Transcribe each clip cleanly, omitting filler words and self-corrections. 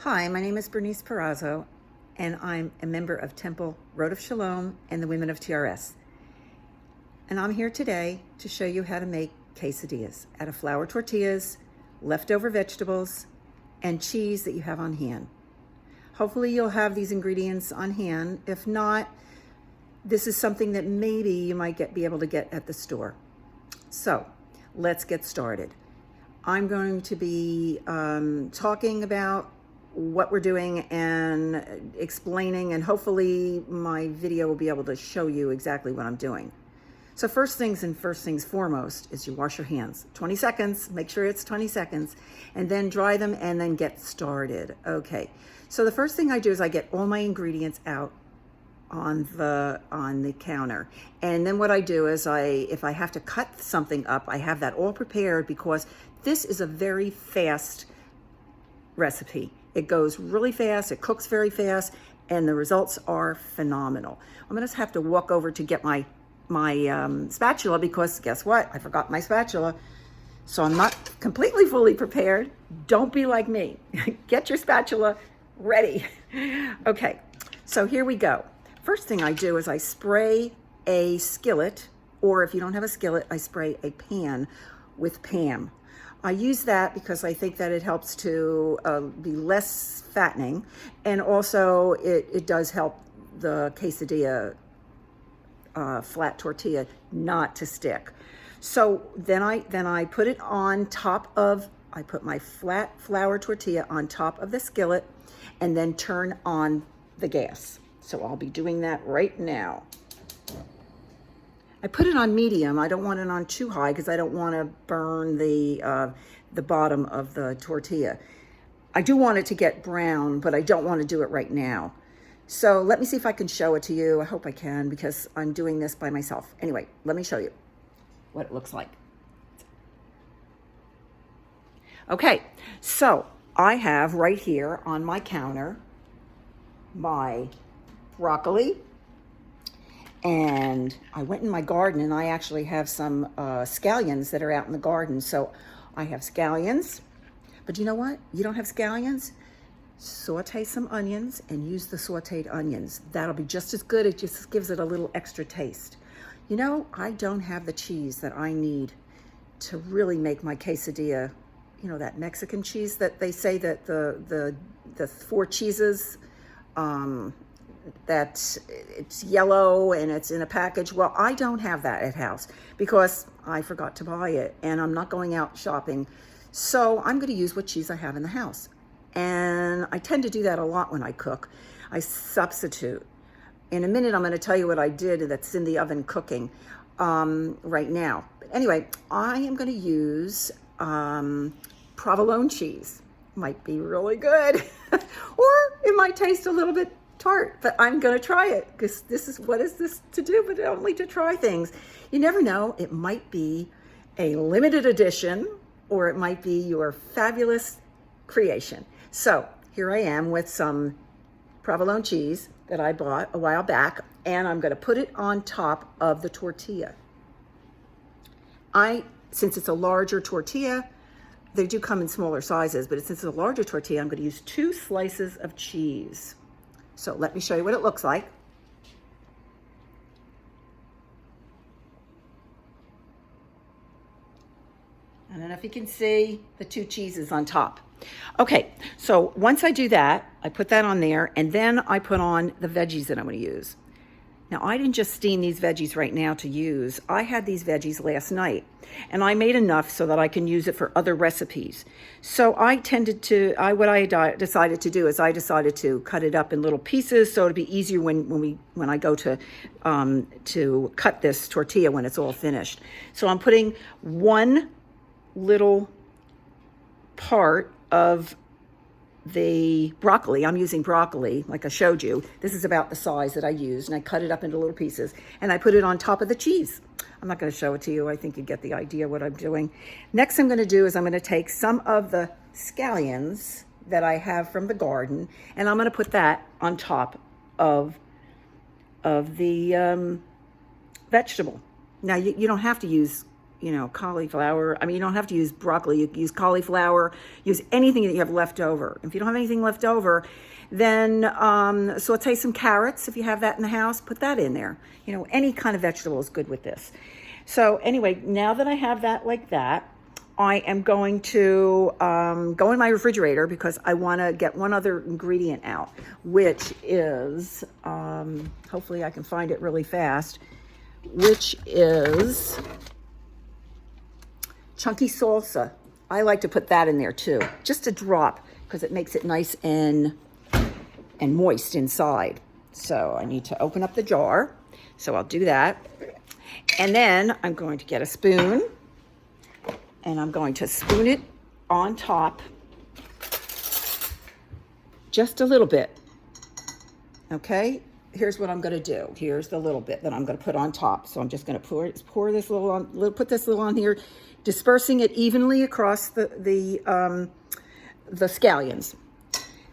Hi, my name is Bernice and I'm a member of Temple Road of Shalom and the Women of TRS. And I'm here today to show you how to make quesadillas out of flour tortillas, leftover vegetables, and cheese that you have on hand. Hopefully you'll have these ingredients on hand. If not, this is something that maybe you might be able to get at the store. So let's get started. I'm going to be talking about what we're doing and explaining, and hopefully my video will be able to show you exactly what I'm doing. So first things foremost is you wash your hands. 20 seconds, make sure it's 20 seconds, and then dry them and then get started. Okay, so the first thing I do is I get all my ingredients out on the counter. And then what I do is if I have to cut something up, I have that all prepared because this is a very fast recipe. It goes really fast, it cooks very fast, and the results are phenomenal. I'm gonna have to walk over to get my spatula because guess what? I forgot my spatula. So I'm not completely fully prepared. Don't be like me. Get your spatula ready. Okay, so here we go. First thing I do is I spray a skillet, or if you don't have a skillet, I spray a pan with Pam. I use that because I think that it helps to be less fattening, and also it does help the quesadilla flat tortilla not to stick. So then I put it on top of, I put my flat flour tortilla on top of the skillet and then turn on the gas. So I'll be doing that right now. I put it on medium. I don't want it on too high because I don't want to burn the bottom of the tortilla. I do want it to get brown, but I don't want to do it right now. So let me see if I can show it to you. I hope I can because I'm doing this by myself. Anyway, let me show you what it looks like. Okay, so I have right here on my counter my broccoli, and I went in my garden and I actually have some scallions that are out in the garden. So I have scallions, but you know what? You don't have scallions? Saute some onions and use the sauteed onions. That'll be just as good. It just gives it a little extra taste. You know, I don't have the cheese that I need to really make my quesadilla, you know, that Mexican cheese that they say that the four cheeses, that it's yellow and it's in a package. Well, I don't have that at house because I forgot to buy it and I'm not going out shopping. So I'm going to use what cheese I have in the house. And I tend to do that a lot when I cook. I substitute. In a minute, I'm going to tell you what I did that's in the oven cooking right now. But anyway, I am going to use provolone cheese. Might be really good. Or it might taste a little bit tart, but I'm going to try it because what is this to do but only to try things. You never know. It might be a limited edition or it might be your fabulous creation. So here I am with some provolone cheese that I bought a while back, and I'm going to put it on top of the tortilla. Since it's a larger tortilla, they do come in smaller sizes, but since it's a larger tortilla, I'm going to use 2 slices of cheese. So let me show you what it looks like. I don't know if you can see the 2 cheeses on top. Okay, so once I do that, I put that on there, and then I put on the veggies that I'm going to use. Now, I didn't just steam these veggies right now to use. I had these veggies last night, and I made enough so that I can use it for other recipes. So I decided to do is I decided to cut it up in little pieces so it'd be easier when I go to cut this tortilla when it's all finished. So I'm putting 1 little part of the broccoli. I'm using broccoli like I showed you. This is about the size that I used, and I cut it up into little pieces and I put it on top of the cheese. I'm not going to show it to you. I think you get the idea what I'm doing. Next I'm going to do is I'm going to take some of the scallions that I have from the garden, and I'm going to put that on top of the vegetable. Now you don't have to use cauliflower. I mean, you don't have to use broccoli. You can use cauliflower, use anything that you have left over. If you don't have anything left over, then saute some carrots. If you have that in the house, put that in there. Any kind of vegetable is good with this. So anyway, now that I have that like that, I am going to go in my refrigerator because I want to get one other ingredient out, which is, hopefully I can find it really fast, which is chunky salsa. I like to put that in there too, just a drop, because it makes it nice and moist inside. So I need to open up the jar. So I'll do that. And then I'm going to get a spoon and I'm going to spoon it on top just a little bit. Okay, here's what I'm going to do. Here's the little bit that I'm going to put on top. So I'm just going to pour this little on, put this little on here, dispersing it evenly across the scallions.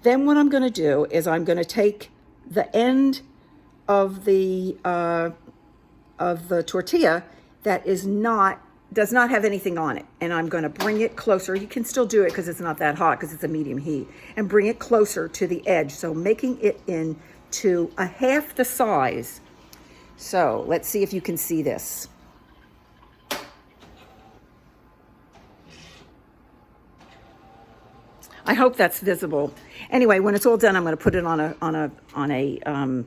Then what I'm going to do is I'm going to take the end of the tortilla that does not have anything on it, and I'm going to bring it closer. You can still do it because it's not that hot because it's a medium heat, and bring it closer to the edge, so making it into a half the size. So let's see if you can see this. I hope that's visible. Anyway, when it's all done, I'm going to put it on a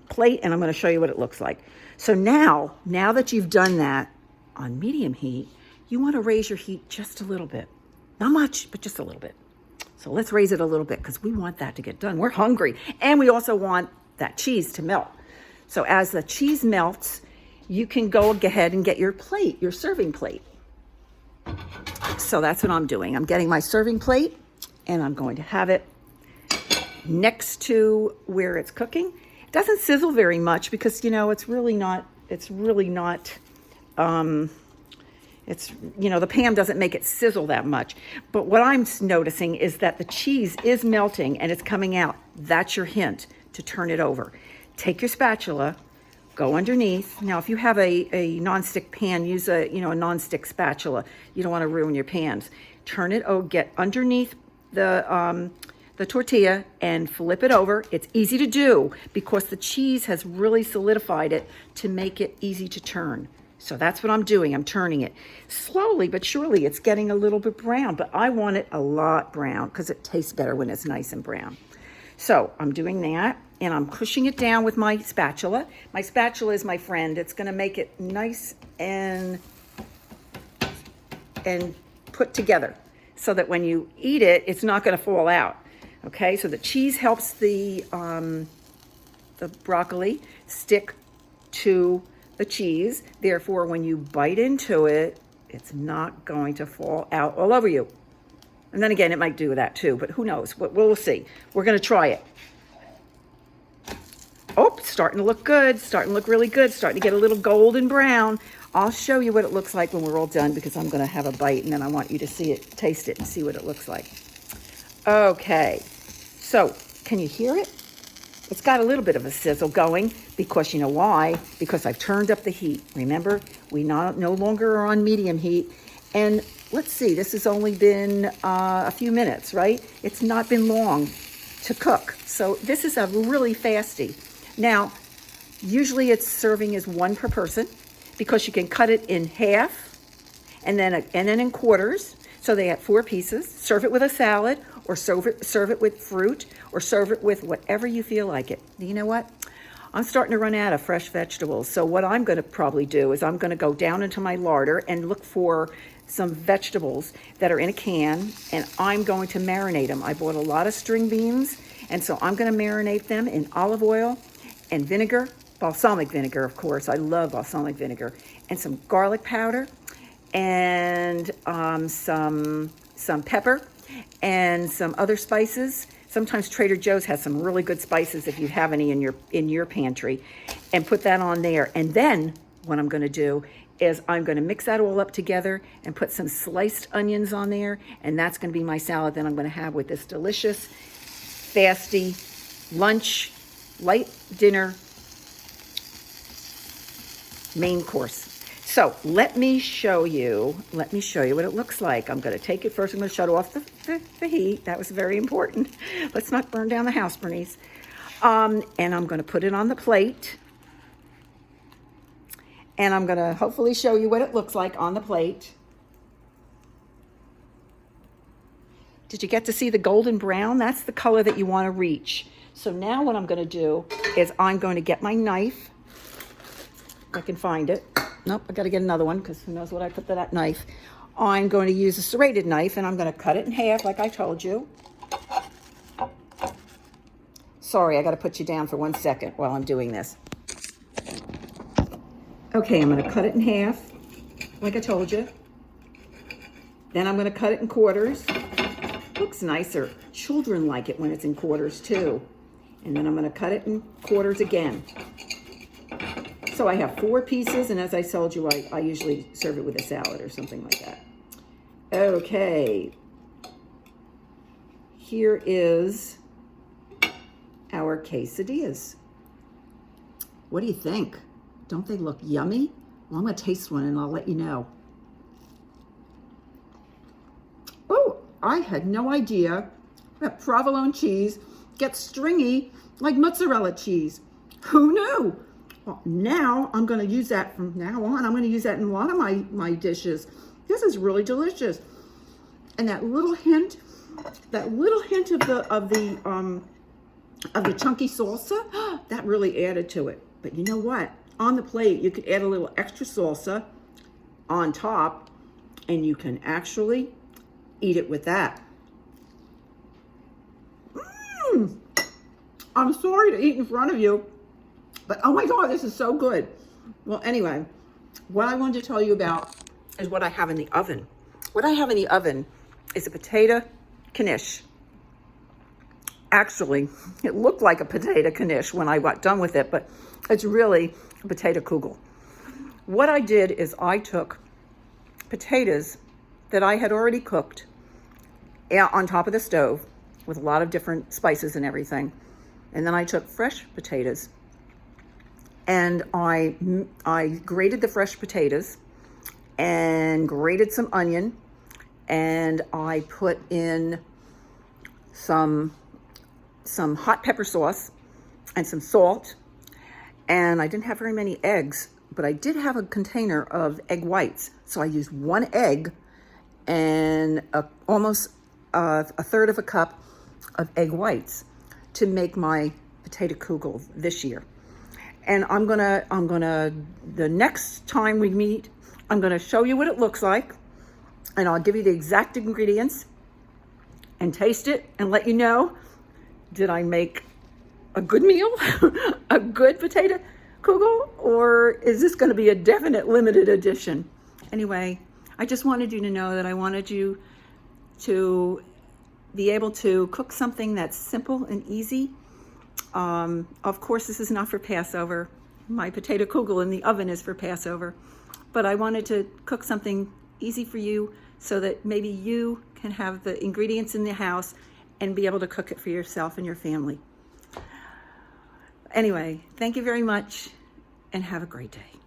plate, and I'm going to show you what it looks like. So now that you've done that on medium heat, you want to raise your heat just a little bit. Not much, but just a little bit. So let's raise it a little bit because we want that to get done. We're hungry, and we also want that cheese to melt. So as the cheese melts, you can go ahead and get your plate, your serving plate. So that's what I'm doing. I'm getting my serving plate, and I'm going to have it next to where it's cooking. It doesn't sizzle very much because, it's really not, the pan doesn't make it sizzle that much. But what I'm noticing is that the cheese is melting and it's coming out. That's your hint to turn it over. Take your spatula, go underneath. Now, if you have a nonstick pan, use a nonstick spatula. You don't want to ruin your pans. Turn it, get underneath the tortilla and flip it over. It's easy to do because the cheese has really solidified it to make it easy to turn. So that's what I'm doing. I'm turning it slowly but surely. It's getting a little bit brown, but I want it a lot brown because it tastes better when it's nice and brown. So I'm doing that, and I'm pushing it down with my spatula. My spatula is my friend. It's going to make it nice and put together, so that when you eat it, it's not going to fall out. Okay, so the cheese helps the broccoli stick to the cheese. Therefore, when you bite into it, it's not going to fall out all over you. And then again, it might do that too, but who knows? We'll see. We're going to try it. Oh, starting to look good. Starting to look really good. Starting to get a little golden brown. I'll show you what it looks like when we're all done because I'm going to have a bite, and then I want you to see it, taste it, and see what it looks like. Okay, so can you hear it? It's got a little bit of a sizzle going because you know why? Because I've turned up the heat. Remember, we no longer are on medium heat. And let's see, this has only been a few minutes, right? It's not been long to cook. So this is a really fasty. Now, usually it's serving as one per person, because you can cut it in half and then in quarters. So they have 4 pieces. Serve it with a salad, or serve it with fruit, or serve it with whatever you feel like it. You know what? I'm starting to run out of fresh vegetables. So what I'm going to probably do is I'm going to go down into my larder and look for some vegetables that are in a can, and I'm going to marinate them. I bought a lot of string beans, and so I'm going to marinate them in olive oil and vinegar. Balsamic vinegar, of course. I love balsamic vinegar. And some garlic powder, and some pepper, and some other spices. Sometimes Trader Joe's has some really good spices if you have any in your pantry. And put that on there. And then what I'm going to do is I'm going to mix that all up together and put some sliced onions on there. And that's going to be my salad that I'm going to have with this delicious, fasty lunch, light dinner, main course. So let me show you what it looks like. I'm going to take it first. I'm going to shut off the heat. That was very important. Let's not burn down the house, Bernice. And I'm going to put it on the plate. And I'm going to hopefully show you what it looks like on the plate. Did you get to see the golden brown? That's the color that you want to reach. So now what I'm going to do is I'm going to get my knife. If I can find it. Nope, I got to get another one because who knows what I put to that knife. I'm going to use a serrated knife and I'm going to cut it in half like I told you. Sorry, I got to put you down for 1 second while I'm doing this. Okay, I'm going to cut it in half like I told you. Then I'm going to cut it in quarters. Looks nicer. Children like it when it's in quarters too. And then I'm going to cut it in quarters again. So I have 4 pieces, and as I told you, I usually serve it with a salad or something like that. Okay. Here is our quesadillas. What do you think? Don't they look yummy? Well, I'm going to taste one, and I'll let you know. Oh, I had no idea that provolone cheese gets stringy like mozzarella cheese. Who knew? Well, now I'm going to use that from now on. I'm going to use that in a lot of my dishes. This is really delicious. And that little hint of the chunky salsa, that really added to it. But you know what? On the plate, you could add a little extra salsa on top, and you can actually eat it with that. I'm sorry to eat in front of you. But oh my God, this is so good. Well, anyway, what I wanted to tell you about is what I have in the oven. What I have in the oven is a potato knish. Actually, it looked like a potato knish when I got done with it, but it's really a potato kugel. What I did is I took potatoes that I had already cooked on top of the stove with a lot of different spices and everything. And then I took fresh potatoes and I grated the fresh potatoes and grated some onion, and I put in some hot pepper sauce and some salt, and I didn't have very many eggs, but I did have a container of egg whites, so I used 1 egg and almost a third of a cup of egg whites to make my potato kugel this year. And I'm gonna, the next time we meet, I'm gonna show you what it looks like, and I'll give you the exact ingredients and taste it and let you know, did I make a good meal, a good potato kugel, or is this gonna be a definite limited edition? Anyway, I just wanted you to know that I wanted you to be able to cook something that's simple and easy. Of course, this is not for Passover. My potato kugel in the oven is for Passover. But I wanted to cook something easy for you so that maybe you can have the ingredients in the house and be able to cook it for yourself and your family. Anyway, thank you very much and have a great day.